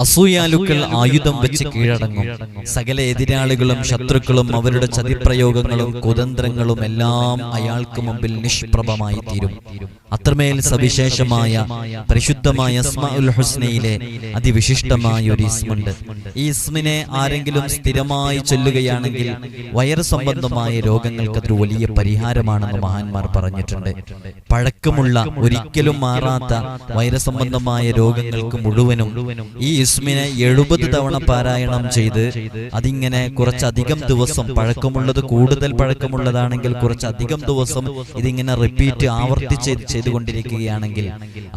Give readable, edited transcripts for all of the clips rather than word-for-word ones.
അസൂയാലുക്കൾ ആയുധം വെച്ച് കീഴടങ്ങും. സകല എതിരാളികളും ശത്രുക്കളും അവരുടെ ചതിപ്രയോഗങ്ങളും കുതന്ത്രങ്ങളും എല്ലാം അയാൾക്ക് മുമ്പിൽ നിഷ്പ്രഭമായി തീരും. അത്രമേൽ സവിശേഷമായ പരിശുദ്ധമായ അസ്മാഉൽ ഹുസ്നയിലെ അതിവിശിഷ്ടമായ ഒരു ഇസ്മുണ്ട്. ഈ ഇസ്മിനെ ആരെങ്കിലും സ്ഥിരമായി ചൊല്ലുകയാണെങ്കിൽ വയറ് സംബന്ധമായ രോഗങ്ങൾക്ക് അതൊരു വലിയ പരിഹാരമാണെന്ന് മഹാന്മാർ പറഞ്ഞിട്ടുണ്ട്. പഴക്കമുള്ള ഒരിക്കലും മാറാത്ത വയറ് സംബന്ധമായ രോഗങ്ങൾക്ക് മുഴുവനും ഈ ഇസ്മിനെ 70 തവണ പാരായണം ചെയ്ത് അതിങ്ങനെ കുറച്ചധികം ദിവസം, പഴക്കമുള്ളത് കൂടുതൽ പഴക്കമുള്ളതാണെങ്കിൽ കുറച്ചധികം ദിവസം ഇതിങ്ങനെ റിപ്പീറ്റ് ആവർത്തിച്ച് ചെയ്തുകൊണ്ടിരിക്കുകയാണെങ്കിൽ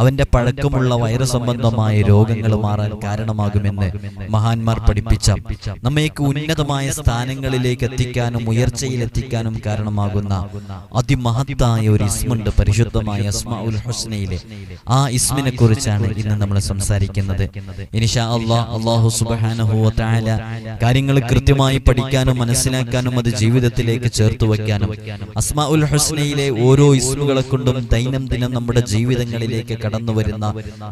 അവന്റെ പഴക്കമുള്ള വൈറസ് സംബന്ധമായ രോഗങ്ങൾ മാറാൻ കാരണമാകുമെന്ന് മഹാന്മാർ പഠിപ്പിച്ച, നമ്മയ്ക്ക് ഉന്നതമായ സ്ഥാനങ്ങളിലേക്ക് എത്തിക്കാനും ഉയർച്ചയിൽ എത്തിക്കാനും കാരണമാകുന്ന അതിമഹത്തായ ഒരു ഇസ്മുണ്ട് പരിശുദ്ധമായ അസ്മാഉൽ ഹുസ്നയിലെ. ആ ഇസ്മിനെ കുറിച്ചാണ് ഇന്ന് നമ്മൾ സംസാരിക്കുന്നത്. ഇൻഷാ അല്ലാഹു സുബ്ഹാനഹു വ തആല കാര്യങ്ങൾ കൃത്യമായി പഠിക്കാനും മനസ്സിലാക്കാനും അത് ജീവിതത്തിലേക്ക് ചേർത്ത് വയ്ക്കാനും അസ്മാഉൽ ഹുസ്നയിലെ ഓരോ ഇസ്മുകളെ കൊണ്ടും ദൈനംദിനം നമ്മുടെ ജീവിതങ്ങളിലേക്ക് കടന്നു വരുന്ന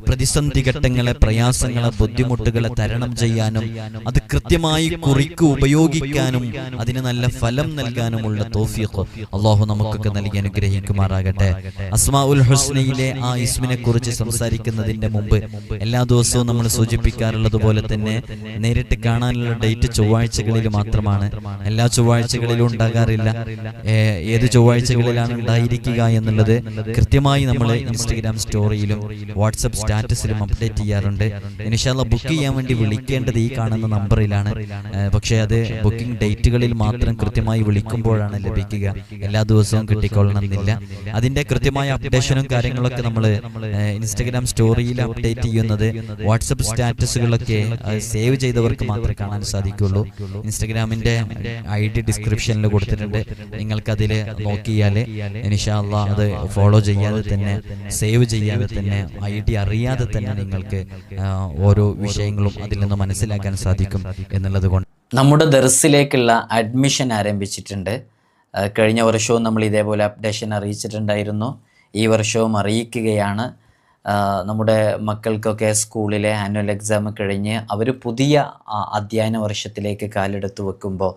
പ്രതിസന്ധി ഘട്ടങ്ങളെ, പ്രയാസങ്ങളെ, ബുദ്ധിമുട്ടുകളെ തരണം ചെയ്യാനും അത് കൃത്യമായി കുറിക്ക് ഉപയോഗിക്കാനും അതിന് നല്ല ഫലം നൽകാനുമുള്ള തൗഫീഖ് അല്ലാഹു നമുക്കൊക്കെ നൽകി അനുഗ്രഹിക്കുമാറാകട്ടെ. അസ്മാഉൽ ഹുസ്നയിലെ ആ ഇസ്മിനെ കുറിച്ച് സംസാരിക്കുന്നതിന്റെ മുമ്പ് എല്ലാ ദിവസവും നമ്മൾ സൂചിപ്പിക്കാറുള്ളത് പോലെ തന്നെ നേരിട്ട് കാണാനുള്ള ഡേറ്റ് ചൊവ്വാഴ്ചകളിൽ മാത്രമാണ്. എല്ലാ ചൊവ്വാഴ്ചകളിലും ഉണ്ടാകാറില്ല. ഏത് ചൊവ്വാഴ്ചകളിലാണ് ഉണ്ടായിരിക്കുക എന്നുള്ളത് കൃത്യമായി നമ്മൾ ഇൻസ്റ്റഗ്രാം സ്റ്റോറിയിലും വാട്സപ്പ് സ്റ്റാറ്റസിലും അപ്ഡേറ്റ് ചെയ്യാറുണ്ട്. ഇൻഷാ അല്ലാഹ് ബുക്ക് ചെയ്യാൻ വേണ്ടി വിളിക്കേണ്ടത് ഈ കാണുന്ന നമ്പറിലാണ്. പക്ഷേ അത് ബുക്കിംഗ് ഡേറ്റുകളിൽ മാത്രം കൃത്യമായി വിളിക്കുമ്പോഴാണ് ലഭിക്കുക. എല്ലാ ദിവസവും കിട്ടിക്കൊള്ളണമെന്നില്ല. അതിന്റെ കൃത്യമായ അപ്ഡേഷനും കാര്യങ്ങളൊക്കെ നമ്മൾ ഇൻസ്റ്റഗ്രാം സ്റ്റോറിയിൽ അപ്ഡേറ്റ് ചെയ്യുന്നത് വാട്സപ്പ് സ്റ്റാറ്റസുകളൊക്കെ സേവ് ചെയ്തവർക്ക് മാത്രമേ കാണാൻ സാധിക്കുള്ളൂ. ഇൻസ്റ്റഗ്രാമിന്റെ ID ഡിസ്ക്രിപ്ഷനിൽ കൊടുത്തിട്ടുണ്ട്. നിങ്ങൾക്കതിൽ നോക്കിയാൽ ഇൻഷാ അല്ലാഹ് അത് ഫോളോ ചെയ്യാതെ തന്നെ, സേവ് ചെയ്യാതെ തന്നെ, ID അറിയാതെ തന്നെ നിങ്ങൾക്ക് ഓരോ വിഷയങ്ങളും അതിൽ നിന്ന് മനസ്സിലാക്കാൻ സാധിക്കും എന്നുള്ളത് കൊണ്ട് നമ്മുടെ ദർസിലേക്കുള്ള അഡ്മിഷൻ ആരംഭിച്ചിട്ടുണ്ട്. കഴിഞ്ഞ വർഷവും നമ്മൾ ഇതേപോലെ അപ്ഡേഷൻ അറിയിച്ചിട്ടുണ്ടായിരുന്നു. ഈ വർഷവും അറിയിക്കുകയാണ്. നമ്മുടെ മക്കൾക്കൊക്കെ സ്കൂളിലെ ആനുവൽ എക്സാം കഴിഞ്ഞ് അവർ പുതിയ അധ്യയന വർഷത്തിലേക്ക് കാലെടുത്ത് വെക്കുമ്പോൾ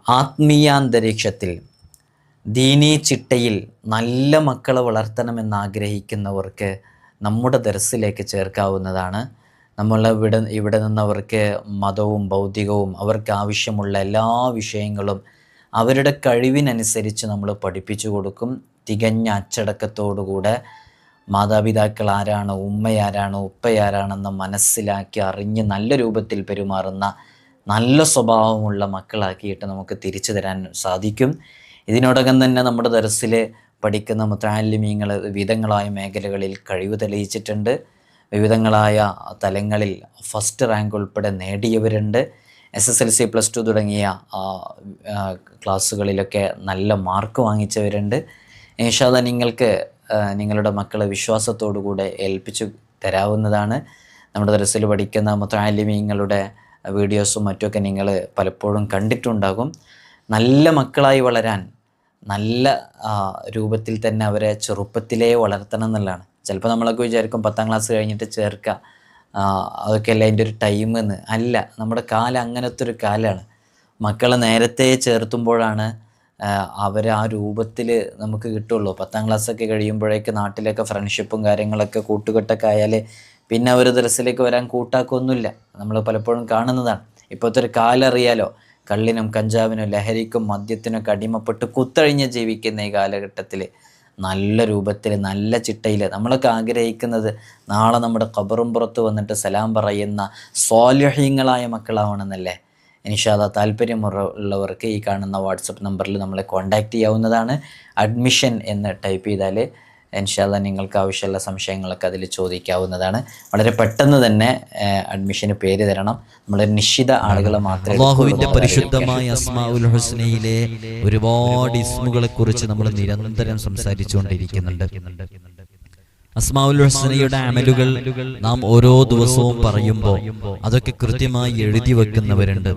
ആത്മീയാന്തരീക്ഷത്തിൽ ദീനീ ചിട്ടയിൽ നല്ല മക്കളെ വളർത്തണമെന്നാഗ്രഹിക്കുന്നവർക്ക് നമ്മുടെ ദർസിലേക്ക് ചേർക്കാവുന്നതാണ്. ഇവിടെ നിന്നവർക്ക് മതവും ഭൗതികവും അവർക്ക് ആവശ്യമുള്ള എല്ലാ വിഷയങ്ങളും അവരുടെ കഴിവിനനുസരിച്ച് നമ്മൾ പഠിപ്പിച്ചു കൊടുക്കും. തികഞ്ഞ അച്ചടക്കത്തോടുകൂടെ മാതാപിതാക്കൾ ആരാണ്, ഉമ്മയാരാണ്, ഉപ്പയാരാണെന്ന് മനസ്സിലാക്കി അറിഞ്ഞ് നല്ല രൂപത്തിൽ പെരുമാറുന്ന നല്ല സ്വഭാവമുള്ള മക്കളാക്കിയിട്ട് നമുക്ക് തിരിച്ചു തരാൻ സാധിക്കും. ഇതിനോടകം തന്നെ നമ്മുടെ ദർസിൽ പഠിക്കുന്ന മുതഅല്ലിമീങ്ങൾ വിവിധങ്ങളായ മേഖലകളിൽ കഴിവ് തെളിയിച്ചിട്ടുണ്ട്. വിവിധങ്ങളായ തലങ്ങളിൽ ഫസ്റ്റ് റാങ്ക് ഉൾപ്പെടെ നേടിയവരുണ്ട്. SSLC +2 തുടങ്ങിയ ക്ലാസ്സുകളിലൊക്കെ നല്ല മാർക്ക് വാങ്ങിച്ചവരുണ്ട്. ഇൻഷാ അല്ലാഹ് നിങ്ങൾക്ക് നിങ്ങളുടെ മക്കളെ വിശ്വാസത്തോടുകൂടെ ഏൽപ്പിച്ചു തരാവുന്നതാണ്. നമ്മുടെ ദർസിൽ പഠിക്കുന്ന മുതഅല്ലിമീങ്ങളുടെ വീഡിയോസും മറ്റുമൊക്കെ നിങ്ങൾ പലപ്പോഴും കണ്ടിട്ടുണ്ടാകും. നല്ല മക്കളായി വളരാൻ നല്ല രൂപത്തിൽ തന്നെ അവരെ ചെറുപ്പത്തിലേ വളർത്തണം എന്നുള്ളതാണ്. ചിലപ്പോൾ നമ്മളൊക്കെ വിചാരിക്കും 10ാം ക്ലാസ് കഴിഞ്ഞിട്ട് ചേർക്കുക, അതൊക്കെ അല്ല അതിൻ്റെ ഒരു ടൈം എന്ന്. അല്ല, നമ്മുടെ കാലം അങ്ങനത്തെ ഒരു കാലമാണ്. മക്കളെ നേരത്തെ ചേർത്തുമ്പോഴാണ് അവർ ആ രൂപത്തിൽ നമുക്ക് കിട്ടുള്ളൂ. 10ാം ക്ലാസ്സൊക്കെ കഴിയുമ്പോഴേക്ക് നാട്ടിലൊക്കെ ഫ്രണ്ട്ഷിപ്പും കാര്യങ്ങളൊക്കെ കൂട്ടുകെട്ടൊക്കെ ആയാൽ പിന്നെ അവർ ദർസിലേക്ക് വരാൻ കൂട്ടാക്കൊന്നുമില്ല. നമ്മൾ പലപ്പോഴും കാണുന്നതാണ്. ഇപ്പോഴത്തെ ഒരു കാലം അറിയാലോ, കള്ളിനും കഞ്ചാവിനും ലഹരിക്കും മദ്യത്തിനൊക്കെ അടിമപ്പെട്ട് കുത്തഴിഞ്ഞ് ജീവിക്കുന്ന ഈ കാലഘട്ടത്തിൽ നല്ല രൂപത്തിൽ നല്ല ചിട്ടയിൽ നമ്മളൊക്കെ ആഗ്രഹിക്കുന്നത് നാളെ നമ്മുടെ ഖബറും പുറത്ത് വന്നിട്ട് സലാം പറയുന്ന സ്വാലിഹീങ്ങളായ മക്കളാവണമെന്നല്ലേ. ഇൻഷാ അല്ലാഹ് താല്പര്യമുള്ളവർക്ക് ഈ കാണുന്ന വാട്സപ്പ് നമ്പറിൽ നമ്മളെ കോൺടാക്റ്റ് ചെയ്യാവുന്നതാണ്. അഡ്മിഷൻ എന്ന് ടൈപ്പ് ചെയ്താൽ ഇൻഷാ അല്ലാഹ് നിങ്ങൾക്ക് ആവശ്യമുള്ള സംശയങ്ങളൊക്കെ അതിൽ ചോദിക്കാവുന്നതാണ്. വളരെ പെട്ടെന്ന് തന്നെ അഡ്മിഷന് പേര് തരണം. നമ്മൾ നിശ്ചിത ആളുകളെ മാത്രമേ. അല്ലാഹുവിന്റെ പരിശുദ്ധമായ അസ്മാഉൽ ഹുസ്നയിലെ ഒരുപാട് ഇസ്മുകളെ കുറിച്ച് നമ്മൾ നിരന്തരം സംസാരിച്ചുകൊണ്ടിരിക്കുന്നുണ്ട്. അസ്മാഉൽ ഹുസ്നയുടെ അമലുകൾ നാം ഓരോ ദിവസവും പറയുമ്പോൾ അതൊക്കെ കൃത്യമായി എഴുതി വെക്കുന്നവരുണ്ട്.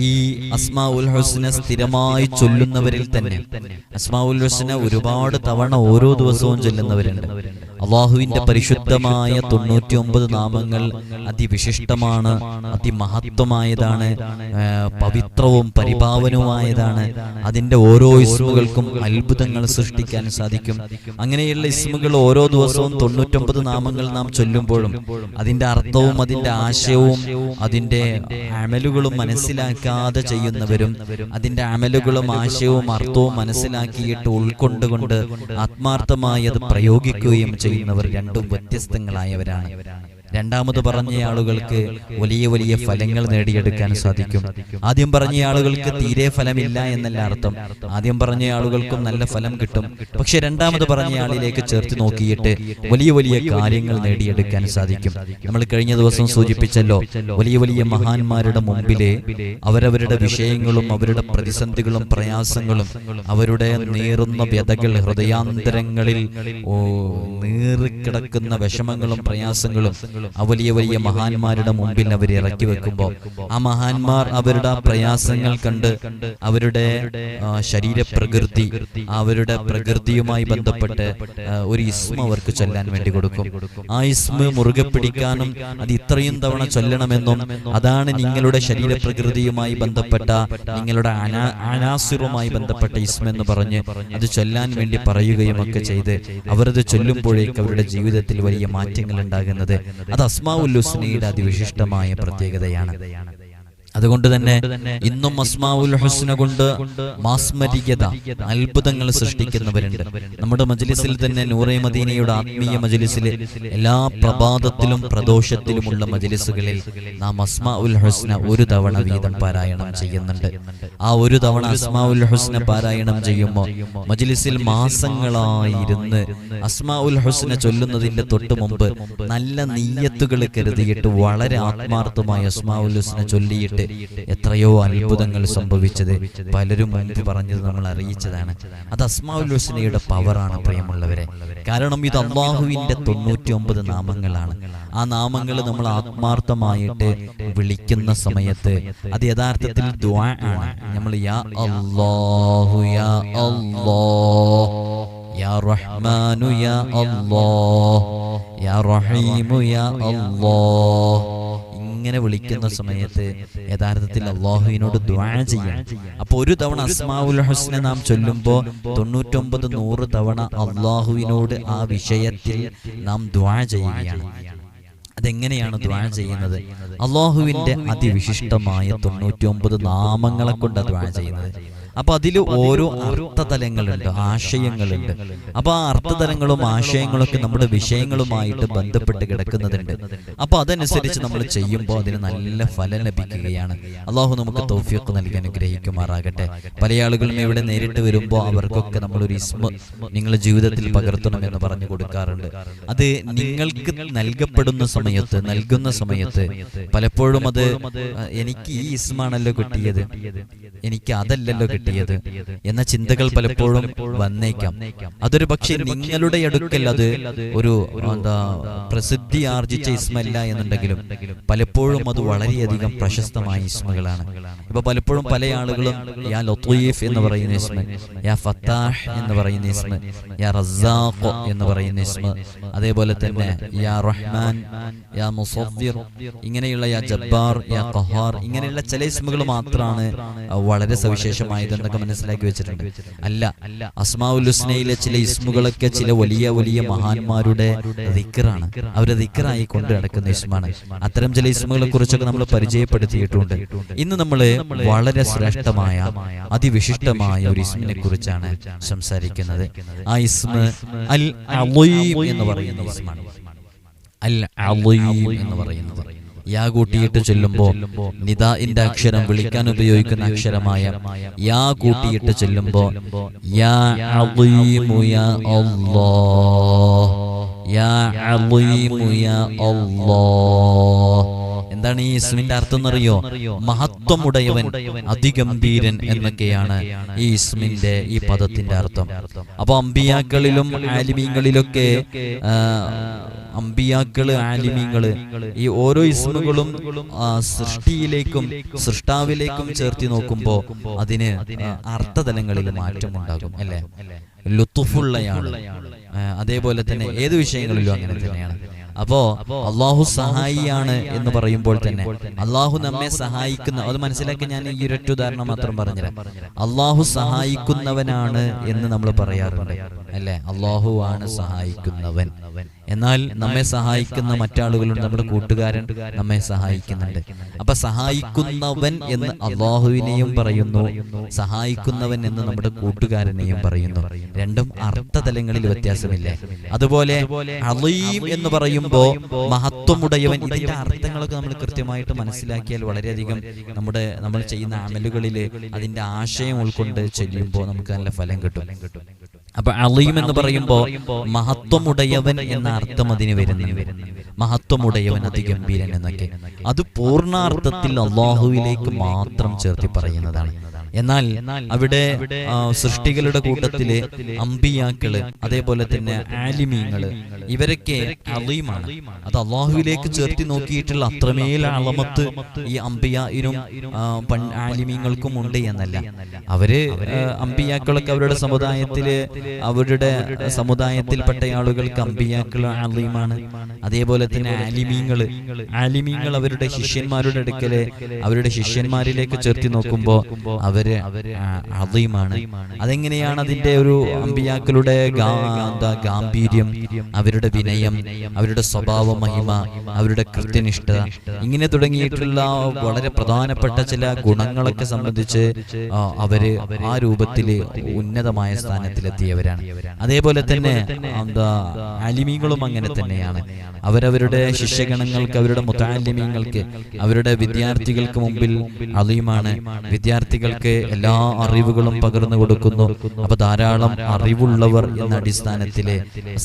ഈ അസ്മാഉൽ ഹുസ്ന സ്ഥിരമായി ചൊല്ലുന്നവരിൽ തന്നെ അസ്മാഉൽ ഹുസ്ന ഒരുപാട് തവണ ഓരോ ദിവസവും ചൊല്ലുന്നവരുണ്ട്. അള്ളാഹുവിന്റെ പരിശുദ്ധമായ 99 നാമങ്ങൾ അതിവിശിഷ്ടമാണ്, അതിമഹത്വമായതാണ്, പവിത്രവും പരിപാവനവുമായതാണ്. അതിന്റെ ഓരോ ഇസ്മുകൾക്കും അത്ഭുതങ്ങൾ സൃഷ്ടിക്കാൻ സാധിക്കും. അങ്ങനെയുള്ള ഇസ്മുകൾ ഓരോ ദിവസവും 99 നാമങ്ങൾ നാം ചൊല്ലുമ്പോഴും അതിന്റെ അർത്ഥവും അതിന്റെ ആശയവും അതിന്റെ അമലുകളും മനസ്സിലാക്കാതെ ചെയ്യുന്നവരും അതിന്റെ അമലുകളും ആശയവും അർത്ഥവും മനസ്സിലാക്കിയിട്ട് ഉൾക്കൊണ്ടുകൊണ്ട് ആത്മാർത്ഥമായി അത് പ്രയോഗിക്കുകയും ചെയ്യുന്നവർ രണ്ടും വ്യത്യസ്തങ്ങളായവരാണ്. രണ്ടാമത് പറഞ്ഞ ആളുകൾക്ക് വലിയ വലിയ ഫലങ്ങൾ നേടിയെടുക്കാൻ സാധിക്കും. ആദ്യം പറഞ്ഞ ആളുകൾക്ക് തീരെ ഫലമില്ല എന്നല്ല അർത്ഥം. ആദ്യം പറഞ്ഞ ആളുകൾക്കും നല്ല ഫലം കിട്ടും, പക്ഷെ രണ്ടാമത് പറഞ്ഞ ആളിലേക്ക് ചേർത്ത് നോക്കിയിട്ട് വലിയ വലിയ കാര്യങ്ങൾ നേടിയെടുക്കാൻ സാധിക്കും. നമ്മൾ കഴിഞ്ഞ ദിവസം സൂചിപ്പിച്ചല്ലോ, വലിയ വലിയ മഹാന്മാരുടെ മുമ്പിലെ അവരവരുടെ വിഷയങ്ങളും അവരുടെ പ്രതിസന്ധികളും പ്രയാസങ്ങളും അവരുടെ നീറുന്ന വ്യതകൾ, ഹൃദയാന്തരങ്ങളിൽ നീറിക്കിടക്കുന്ന വിഷമങ്ങളും പ്രയാസങ്ങളും വലിയ വലിയ മഹാന്മാരുടെ മുമ്പിൽ അവർ ഇറക്കി വെക്കുമ്പോൾ ആ മഹാന്മാർ അവരുടെ പ്രയാസങ്ങൾ കണ്ട് അവരുടെ ശരീരപ്രകൃതി, അവരുടെ പ്രകൃതിയുമായി ബന്ധപ്പെട്ട് ഒരു ഇസ്മ അവർക്ക് ചൊല്ലാൻ വേണ്ടി കൊടുക്കും. ആ ഇസ്മ മുറുകെ പിടിക്കാനും അത് ഇത്രയും തവണ ചൊല്ലണമെന്നും അതാണ് നിങ്ങളുടെ ശരീരപ്രകൃതിയുമായി ബന്ധപ്പെട്ട നിങ്ങളുടെ അനാസിറുമായി ബന്ധപ്പെട്ട ഇസ്മ എന്ന് പറഞ്ഞ് അത് ചൊല്ലാൻ വേണ്ടി പറയുകയും ഒക്കെ ചെയ്ത് അവരത് ചൊല്ലുമ്പോഴേക്ക് അവരുടെ ജീവിതത്തിൽ വലിയ മാറ്റങ്ങൾ ഉണ്ടാകുന്നത് അത് അസ്മാഉൽ ഹുസ്നയുടെ അതിവിശിഷ്ടമായ പ്രത്യേകതയാണ്. അതുകൊണ്ട് തന്നെ ഇന്നും അസ്മാഉൽ ഹുസ്ന കൊണ്ട് മാസ്മരികത, അത്ഭുതങ്ങൾ സൃഷ്ടിക്കുന്നവരുണ്ട്. നമ്മുടെ മജ്ലിസിൽ തന്നെ നൂറെ മദീനയുടെ ആത്മീയ മജ്ലിസിൽ എല്ലാ പ്രഭാതത്തിലും പ്രദോഷത്തിലുമുള്ള മജ്ലിസുകളിൽ നാം അസ്മാഉൽ ഹുസ്ന ഒരു തവണ വീതം പാരായണം ചെയ്യുന്നുണ്ട്. ആ ഒരു തവണ അസ്മാഉൽ ഹുസ്ന പാരായണം ചെയ്യുമ്പോൾ മജ്ലിസിൽ മാസങ്ങളായിരുന്ന് അസ്മാഉൽ ഹുസ്ന ചൊല്ലുന്നതിന്റെ തൊട്ട് മുമ്പ് നല്ല നിയ്യത്തുകൾ കരുതിയിട്ട് വളരെ ആത്മാർത്ഥമായി അസ്മാഉൽ ഹുസ്ന ചൊല്ലിയിട്ട് എത്രയോ അത്ഭുതങ്ങൾ സംഭവിച്ചത് പലരും മുൻപ് പറഞ്ഞത് നമ്മൾ അറിയിച്ചതാണ്. അത് അസ്മാഉൽ ഹുസ്നയുടെ പവറാണ് പ്രിയമുള്ളവരെ. കാരണം ഇത് അല്ലാഹുവിന്റെ 99 നാമങ്ങളാണ്. ആ നാമങ്ങൾ നമ്മൾ ആത്മാർത്ഥമായിട്ട് വിളിക്കുന്ന സമയത്ത് അത് യഥാർത്ഥത്തിൽ ദുആ ആണ്. നമ്മൾ യാ അല്ലാഹു യാ അല്ലാഹ്, യാ റഹ്മാനു യാ അല്ലാഹ്, യാ റഹീമു യാ അല്ലാഹ് ഇങ്ങനെ വിളിക്കുന്ന സമയത്ത് യഥാർത്ഥത്തിൽ അല്ലാഹുവിനോട് ദുആ ചെയ്യണം. അപ്പോൾ ഒരു തവണ അസ്മാഉൽ ഹുസ്ന നാം ചൊല്ലുമ്പോൾ 99 100 തവണ അല്ലാഹുവിനോട് ആ വിഷയത്തിൽ നാം ദുആ ചെയ്യുകയാണ്. അതെങ്ങനെയാണ് ദുആ ചെയ്യുന്നത്? അല്ലാഹുവിന്റെ അതിവിശിഷ്ടമായ 99 നാമങ്ങളെ കൊണ്ട് ദുആ ചെയ്യുന്നത്. അപ്പൊ അതിൽ ഓരോ അർത്ഥതലങ്ങളുണ്ട്, ആശയങ്ങളുണ്ട്. അപ്പൊ ആ അർത്ഥതലങ്ങളും ആശയങ്ങളൊക്കെ നമ്മുടെ വിഷയങ്ങളുമായിട്ട് ബന്ധപ്പെട്ട് കിടക്കുന്നതുണ്ട്. അപ്പൊ അതനുസരിച്ച് നമ്മൾ ചെയ്യുമ്പോൾ അതിന് നല്ല ഫലം ലഭിക്കുകയാണ്. അള്ളാഹു നമുക്ക് തൗഫീഖ് നൽകി അനുഗ്രഹിക്കുമാറാകട്ടെ. പല ആളുകളും ഇവിടെ നേരിട്ട് വരുമ്പോൾ അവർക്കൊക്കെ നമ്മളൊരു ഇസ്മ നിങ്ങളുടെ ജീവിതത്തിൽ പകർത്തണം എന്ന് പറഞ്ഞു കൊടുക്കാറുണ്ട്. അത് നിങ്ങൾക്ക് നൽകുന്ന സമയത്ത് പലപ്പോഴും അത് എനിക്ക് ഈ ഇസ്മാണല്ലോ കിട്ടിയത്, എനിക്ക് അതല്ലല്ലോ കിട്ടിയത് എന്ന ചിന്തകൾ പലപ്പോഴും വന്നേക്കാം. അതൊരു പക്ഷേ നിങ്ങളുടെ അടുക്കൽ അത് ഒരു പ്രസിദ്ധി ആർജിച്ച ഇസ്മല്ല എന്നുണ്ടെങ്കിലും പലപ്പോഴും അത് വളരെയധികം പ്രശസ്തമായ ഇസ്മകളാണ്. ഇപ്പൊ പലപ്പോഴും പല ആളുകളും യാ ലത്തീഫ് എന്ന് പറയുന്ന ഇസ്മ, യാ ഫത്താഹ് എന്ന് പറയുന്ന ഇസ്മ, യാ റസാഖ് എന്ന് പറയുന്ന ഇസ്മ, അതേപോലെ തന്നെ യാ റഹ്മാൻ, യാ മുസവ്വിർ, ഇങ്ങനെയുള്ള യാ ജബ്ബാർ, യാ ഖഹാർ, ഇങ്ങനെയുള്ള ചില ഇസ്മുകൾ മാത്രമാണ് വളരെ സവിശേഷമായത് എന്നൊക്കെ മനസ്സിലാക്കി വെച്ചിട്ടുണ്ട്. അല്ല, അസ്മാഉൽ ഹുസ്നയിലെ ചില ഇസ്മുകളൊക്കെ ചില വലിയ വലിയ മഹാന്മാരുടെ ദിക്റാണ്, അവരെ ദിക്റായി കൊണ്ട് നടക്കുന്ന ഇസ്മാണ്. അത്തരം ചില ഇസ്മുകളെ കുറിച്ചൊക്കെ നമ്മൾ പരിചയപ്പെടുത്തിയിട്ടുണ്ട്. ഇന്ന് നമ്മൾ വളരെ ശ്രേഷ്ഠമായ അതിവിശിഷ്ടമായ ഒരു ഇസ്മിനെ കുറിച്ചാണ് സംസാരിക്കുന്നത്. ആ ഇസ്മ അൽ അളീം എന്ന് പറയുന്ന ഇസ്മാണ്. അൽ അളീം എന്ന് പറയുന്നത് യാ കൂട്ടിയിട്ട് ചൊല്ലുമ്പോൾ നിദാഇന്റെ അക്ഷരം വിളിക്കാൻ ഉപയോഗിക്കുന്ന അക്ഷരമായ യാ കൂട്ടിയിട്ട് ചൊല്ലുമ്പോൾ യാ അളീമു യാ അല്ലാഹ്, യാ അളീമു യാ അല്ലാഹ്. എന്താണ് ഈ ഇസ്മിന്റെ അർത്ഥം എന്നറിയോ? മഹത്വമുടയവൻ, അതിഗംഭീരൻ എന്നൊക്കെയാണ് ഈ ഇസ്മിന്റെ ഈ പദത്തിന്റെ അർത്ഥം. അപ്പൊ അമ്പിയാക്കളിലും ആലിമീങ്ങളിലൊക്കെ അമ്പിയാക്കള് ആലിമീങ്ങള് ഈ ഓരോ ഇസ്മുകളും സൃഷ്ടിയിലേക്കും സൃഷ്ടാവിലേക്കും ചേർത്തി നോക്കുമ്പോ അതിന് അർത്ഥതലങ്ങളിൽ മാറ്റമുണ്ടാകും അല്ലെ. ലുത്തുഫുള്ളയാള്, അതേപോലെ തന്നെ ഏത് വിഷയങ്ങളിലും അങ്ങനെ തന്നെയാണ്. അപ്പോ അള്ളാഹു സഹായിയാണ് എന്ന് പറയുമ്പോൾ തന്നെ അള്ളാഹു നമ്മെ സഹായിക്കുന്ന, അത് മനസ്സിലാക്കി ഞാൻ ഈ ഒരൊറ്റ ഉദാഹരണം മാത്രം പറഞ്ഞുതരാം. അള്ളാഹു സഹായിക്കുന്നവനാണ് എന്ന് നമ്മൾ പറയാറുണ്ട് അല്ലെ, അള്ളാഹു ആണ് സഹായിക്കുന്നവൻ. എന്നാൽ നമ്മെ സഹായിക്കുന്ന മറ്റാളുകളുണ്ട്, നമ്മുടെ കൂട്ടുകാരൻ നമ്മെ സഹായിക്കുന്നുണ്ട്. അപ്പൊ സഹായിക്കുന്നവൻ എന്ന് അള്ളാഹുവിനെയും പറയുന്നു, സഹായിക്കുന്നവൻ എന്ന് നമ്മുടെ കൂട്ടുകാരനെയും പറയുന്നു. രണ്ടും അർത്ഥതലങ്ങളിൽ വ്യത്യാസമില്ലേ? അതുപോലെ അളീം എന്ന് പറയുമ്പോ മഹത്വമുടയവൻ, ഇതിന്റെ അർത്ഥങ്ങളൊക്കെ നമ്മൾ കൃത്യമായിട്ട് മനസ്സിലാക്കിയാൽ വളരെയധികം നമ്മൾ ചെയ്യുന്ന അമലുകളിൽ അതിന്റെ ആശയം ഉൾക്കൊണ്ട് ചെല്ലുമ്പോൾ നമുക്ക് നല്ല ഫലം കിട്ടും. അപ്പൊ അളീം എന്ന് പറയുമ്പോ മഹത്വമുടയവൻ എന്ന അർത്ഥം അതിന് വരുന്നുണ്ട്. മഹത്വമുടയവൻ, അതിഗംഭീരൻ എന്നൊക്കെ അത് പൂർണ്ണാർത്ഥത്തിൽ അള്ളാഹുവിലേക്ക് മാത്രം ചേർത്തി പറയുന്നതാണ്. എന്നാൽ അവിടെ സൃഷ്ടികളുടെ കൂട്ടത്തില് അമ്പിയാക്കള്, അതേപോലെ തന്നെ ആലിമീങ്ങള്, ഇവരൊക്കെ അളീമാണ്. അത് അള്ളാഹുവിലേക്ക് ചേർത്തി നോക്കിയിട്ടുള്ള അത്രമേൽ അളമത്ത് ഈ അമ്പിയായിനും ആലിമീങ്ങൾക്കും ഉണ്ട് എന്നല്ല. അവര് അമ്പിയാക്കളൊക്കെ അവരുടെ സമുദായത്തിൽപ്പെട്ട ആളുകൾക്ക് അമ്പിയാക്കൾ അളീമാണ്. അതേപോലെ തന്നെ ആലിമീങ്ങൾ അവരുടെ ശിഷ്യന്മാരുടെ അടുക്കല്, അവരുടെ ശിഷ്യന്മാരിലേക്ക് ചേർത്തി നോക്കുമ്പോ അവര് അളീമാണ്. അതെങ്ങനെയാണ്? അതിന്റെ ഒരു അമ്പിയാക്കളുടെ ഗാംഭീര്യം, അവരുടെ വിനയം, അവരുടെ സ്വഭാവ മഹിമ, അവരുടെ കൃത്യനിഷ്ഠ, ഇങ്ങനെ തുടങ്ങിയിട്ടുള്ള വളരെ പ്രധാനപ്പെട്ട ചില ഗുണങ്ങളൊക്കെ സംബന്ധിച്ച് അവര് ആ രൂപത്തില് ഉന്നതമായ സ്ഥാനത്തിലെത്തിയവരാണ്. അതേപോലെ തന്നെ ആലിമീങ്ങളും അങ്ങനെ തന്നെയാണ്. അവരവരുടെ ശിഷ്യഗണങ്ങൾക്ക്, അവരുടെ മുതഅല്ലിമീങ്ങൾക്ക്, അവരുടെ വിദ്യാർത്ഥികൾക്ക് മുമ്പിൽ അളീമാണ്. വിദ്യാർത്ഥികൾക്ക് എല്ലാ അറിവുകളും പകർന്നു കൊടുക്കുന്നു. അപ്പൊ ധാരാളം അറിവുള്ളവർ എന്ന അടിസ്ഥാനത്തിലെ